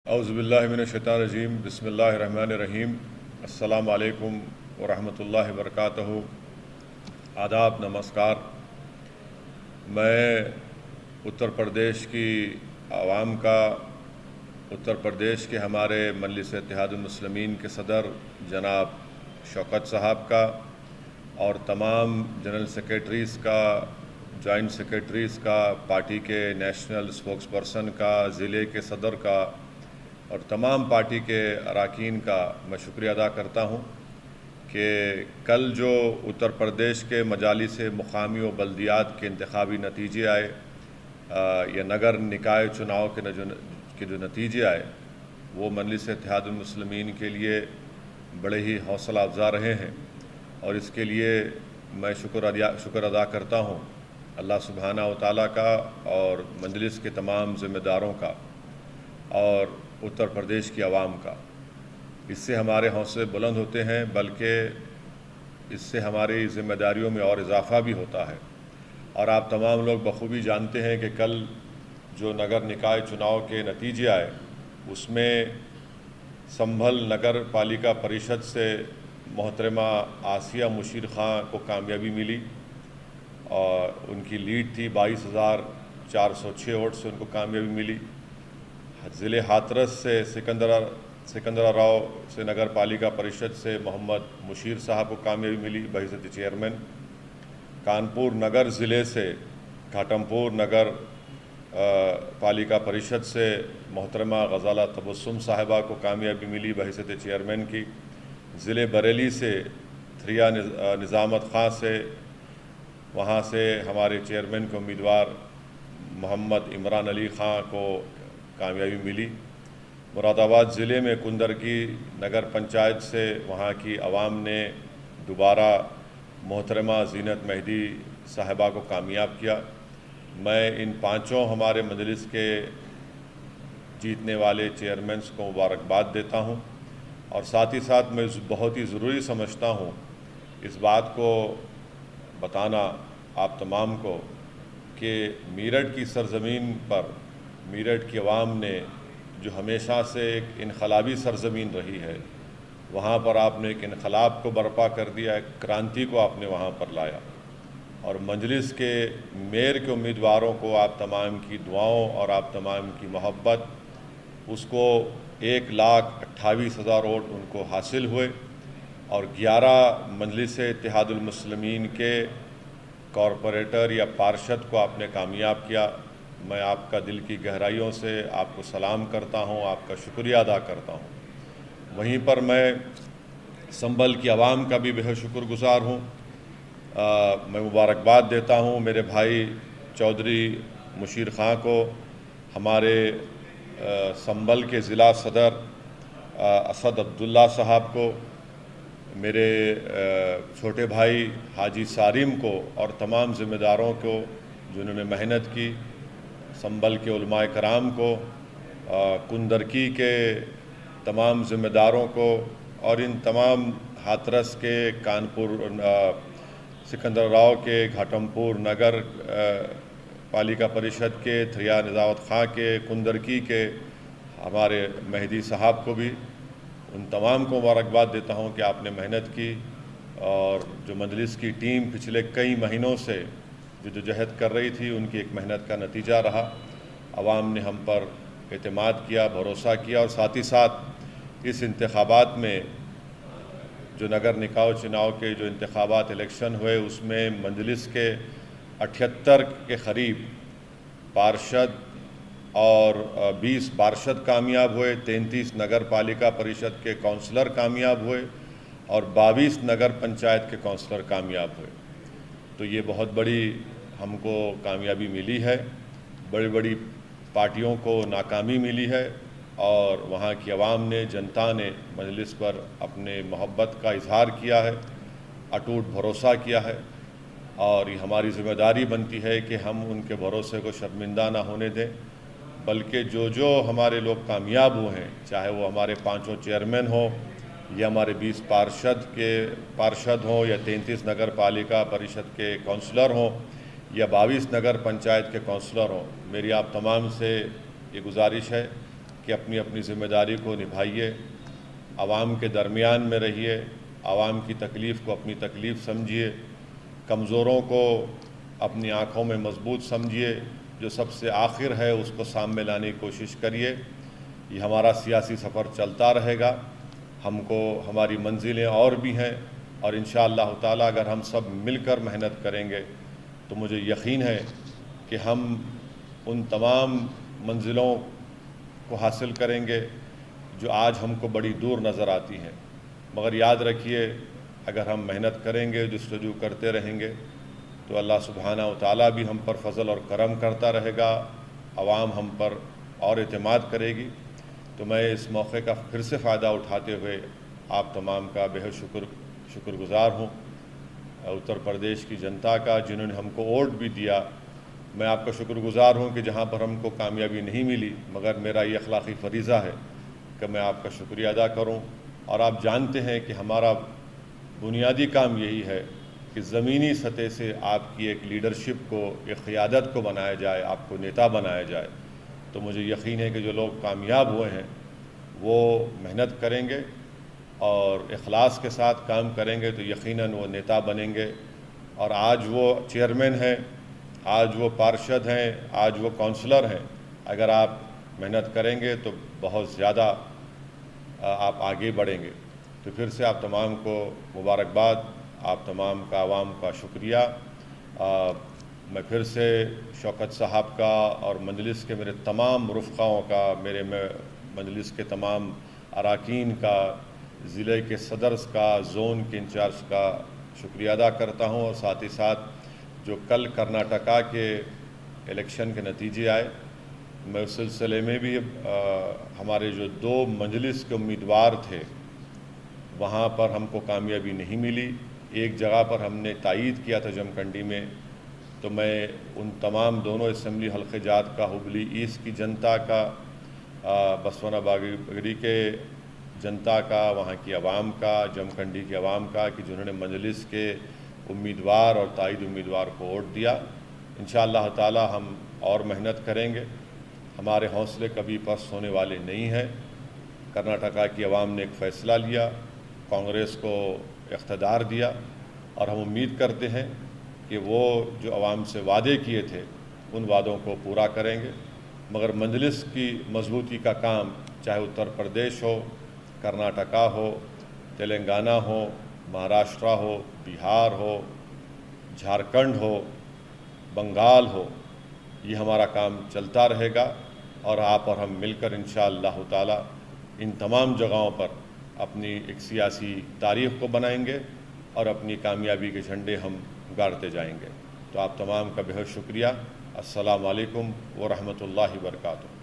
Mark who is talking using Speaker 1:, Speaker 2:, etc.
Speaker 1: اعوذ باللہ من الشیطان الرجیم بسم اللہ الرحمن الرحیم السلام علیکم ورحمۃ اللہ وبرکاتہ۔ آداب، نمسکار۔ میں اتر پردیش کی عوام کا، اتر پردیش کے ہمارے مجلس اتحاد المسلمین کے صدر جناب شوکت صاحب کا اور تمام جنرل سیکریٹریز کا، جوائنٹ سیکریٹریز کا، پارٹی کے نیشنل اسپوکس پرسن کا، ضلع کے صدر کا اور تمام پارٹی کے اراکین کا میں شکریہ ادا کرتا ہوں کہ کل جو اتر پردیش کے مجالس مقامی و بلدیات کے انتخابی نتیجے آئے یا نگر نکائے چناؤ کے جو نتیجے آئے وہ مجلس اتحاد المسلمین کے لیے بڑے ہی حوصلہ افزا رہے ہیں، اور اس کے لیے میں شکر ادا کرتا ہوں اللہ سبحانہ و تعالیٰ کا اور مجلس کے تمام ذمہ داروں کا اور اتر پردیش کی عوام کا۔ اس سے ہمارے حوصلے بلند ہوتے ہیں، بلکہ اس سے ہماری ذمہ داریوں میں اور اضافہ بھی ہوتا ہے۔ اور آپ تمام لوگ بخوبی جانتے ہیں کہ کل جو نگر نکائے چناؤ کے نتیجے آئے اس میں سنبھل نگر پالیکا پریشد سے محترمہ آسیہ مشیر خان کو کامیابی ملی اور ان کی لیڈ تھی 22,406 ووٹ سے ان کو کامیابی ملی۔ ضلع ہاتھرس سے سکندرا راؤ سے نگر پالیکا پریشد سے محمد مشیر صاحب کو کامیابی ملی بحیثیت چیئرمین۔ کانپور نگر ضلع سے گھاٹمپور نگر پالیکا پریشد سے محترمہ غزالہ تبسم صاحبہ کو کامیابی ملی بحیثیت چیئرمین کی۔ ضلع بریلی سے تھریا نظامت خان سے، وہاں سے ہمارے چیئرمین کے امیدوار محمد عمران علی خان کو کامیابی ملی۔ مراد آباد ضلع میں کندرکی نگر پنچایت سے وہاں کی عوام نے دوبارہ محترمہ زینت مہدی صاحبہ کو کامیاب کیا۔ میں ان پانچوں ہمارے مجلس کے جیتنے والے چیئرمینس کو مبارکباد دیتا ہوں، اور ساتھ ہی ساتھ میں بہت ہی ضروری سمجھتا ہوں اس بات کو بتانا آپ تمام کو کہ میرٹھ کی سرزمین پر میرٹھ کی عوام نے جو ہمیشہ سے ایک انقلابی سرزمین رہی ہے، وہاں پر آپ نے ایک انقلاب کو برپا کر دیا، ایک کرانتی کو آپ نے وہاں پر لایا، اور مجلس کے میئر کے امیدواروں کو آپ تمام کی دعاؤں اور آپ تمام کی محبت، اس کو 1,28,000 ووٹ ان کو حاصل ہوئے، اور 11 مجلس اتحاد المسلمین کے کارپوریٹر یا پارشد کو آپ نے کامیاب کیا۔ میں آپ کا دل کی گہرائیوں سے آپ کو سلام کرتا ہوں، آپ کا شکریہ ادا کرتا ہوں۔ وہیں پر میں سنبھل کی عوام کا بھی بہت شکر گزار ہوں۔ میں مبارکباد دیتا ہوں میرے بھائی چودھری مشیر خان کو، ہمارے سنبھل کے ضلع صدر اسد عبداللہ صاحب کو، میرے چھوٹے بھائی حاجی سارم کو، اور تمام ذمہ داروں کو جنہوں نے محنت کی، سنبھل کے علماء کرام کو، کندرکی کے تمام ذمہ داروں کو، اور ان تمام ہاتھرس کے، کانپور سکندر راؤ کے، گھاٹمپور نگر پالیکا پریشد کے، تھریا نظامت خان کے، کندرکی کے ہمارے مہدی صاحب کو بھی، ان تمام کو مبارکباد دیتا ہوں کہ آپ نے محنت کی، اور جو مجلس کی ٹیم پچھلے کئی مہینوں سے جدوجہد کر رہی تھی ان کی ایک محنت کا نتیجہ رہا۔ عوام نے ہم پر اعتماد کیا، بھروسہ کیا، اور ساتھ ہی ساتھ اس انتخابات میں جو نگر نکاؤ چناؤ کے جو انتخابات الیکشن ہوئے اس میں مجلس کے 78 کے قریب پارشد اور 20 پارشد کامیاب ہوئے، 33 نگر پالیکا پریشد کے کونسلر کامیاب ہوئے، اور 22 نگر پنچایت کے کونسلر کامیاب ہوئے۔ تو یہ بہت بڑی ہم کو کامیابی ملی ہے، بڑی بڑی پارٹیوں کو ناکامی ملی ہے، اور وہاں کی عوام نے، جنتا نے مجلس پر اپنے محبت کا اظہار کیا ہے، اٹوٹ بھروسہ کیا ہے، اور یہ ہماری ذمہ داری بنتی ہے کہ ہم ان کے بھروسے کو شرمندہ نہ ہونے دیں، بلکہ جو ہمارے لوگ کامیاب ہوئے ہیں، چاہے وہ ہمارے 5 چیئرمین ہوں یا ہمارے 20 پارشد ہوں یا 33 نگر پالیکا پریشد کے کونسلر ہوں یا 22 نگر پنچایت کے کونسلر ہوں، میری آپ تمام سے یہ گزارش ہے کہ اپنی اپنی ذمہ داری کو نبھائیے، عوام کے درمیان میں رہیے، عوام کی تکلیف کو اپنی تکلیف سمجھیے، کمزوروں کو اپنی آنکھوں میں مضبوط سمجھیے، جو سب سے آخر ہے اس کو سامنے لانے کی کوشش کریے۔ یہ ہمارا سیاسی سفر چلتا رہے گا، ہم کو ہماری منزلیں اور بھی ہیں، اور انشاءاللہ تعالی اگر ہم سب مل کر محنت کریں گے تو مجھے یقین ہے کہ ہم ان تمام منزلوں کو حاصل کریں گے جو آج ہم کو بڑی دور نظر آتی ہیں۔ مگر یاد رکھیے، اگر ہم محنت کریں گے، جستجو کرتے رہیں گے تو اللہ سبحانہ و تعالیٰ بھی ہم پر فضل اور کرم کرتا رہے گا، عوام ہم پر اور اعتماد کرے گی۔ تو میں اس موقع کا پھر سے فائدہ اٹھاتے ہوئے آپ تمام کا بے حد شکر گزار ہوں، اتر پردیش کی جنتا کا جنہوں نے ہم کو ووٹ بھی دیا۔ میں آپ کا شکر گزار ہوں کہ جہاں پر ہم کو کامیابی نہیں ملی، مگر میرا یہ اخلاقی فریضہ ہے کہ میں آپ کا شکریہ ادا کروں۔ اور آپ جانتے ہیں کہ ہمارا بنیادی کام یہی ہے کہ زمینی سطح سے آپ کی ایک لیڈرشپ کو، ایک قیادت کو بنایا جائے، آپ کو نیتا بنایا جائے۔ تو مجھے یقین ہے کہ جو لوگ کامیاب ہوئے ہیں وہ محنت کریں گے اور اخلاص کے ساتھ کام کریں گے تو یقیناً وہ نیتا بنیں گے۔ اور آج وہ چیئرمین ہیں، آج وہ پارشد ہیں، آج وہ کونسلر ہیں، اگر آپ محنت کریں گے تو بہت زیادہ آپ آگے بڑھیں گے۔ تو پھر سے آپ تمام کو مبارکباد، آپ تمام کا عوام کا شکریہ۔ میں پھر سے شوکت صاحب کا اور مجلس کے میرے تمام رفقاؤں کا، میرے مجلس کے تمام اراکین کا، ضلع کے صدرز کا، زون کے انچارج کا شکریہ ادا کرتا ہوں۔ اور ساتھ ہی ساتھ جو کل کرناٹکا کے الیکشن کے نتیجے آئے، میں اس سلسلے میں بھی ہمارے جو 2 مجلس کے امیدوار تھے وہاں پر ہم کو کامیابی نہیں ملی۔ ایک جگہ پر ہم نے تائید کیا تھا جمکنڈی میں، تو میں ان تمام دونوں اسمبلی حلقے جات کا، ہبلی ایسٹ کی جنتا کا، بسونا باگی کے جنتا کا، وہاں کی عوام کا، جمکنڈی کی عوام کا، کہ جنہوں نے مجلس کے امیدوار اور تائید امیدوار کو ووٹ دیا۔ انشاءاللہ تعالی ہم اور محنت کریں گے، ہمارے حوصلے کبھی پست ہونے والے نہیں ہیں۔ کرناٹکا کی عوام نے ایک فیصلہ لیا، کانگریس کو اقتدار دیا، اور ہم امید کرتے ہیں کہ وہ جو عوام سے وعدے کیے تھے ان وعدوں کو پورا کریں گے۔ مگر مجلس کی مضبوطی کا کام، چاہے اتر پردیش ہو، کرناٹکا ہو، تلنگانہ ہو، مہاراشٹرا ہو، بہار ہو، جھارکھنڈ ہو، بنگال ہو، یہ ہمارا کام چلتا رہے گا، اور آپ اور ہم مل کر انشاءاللہ تعالی ان تمام جگہوں پر اپنی ایک سیاسی تاریخ کو بنائیں گے اور اپنی کامیابی کے جھنڈے ہم گاڑتے جائیں گے۔ تو آپ تمام کا بہت شکریہ۔ السلام علیکم ورحمۃ اللہ وبرکاتہ۔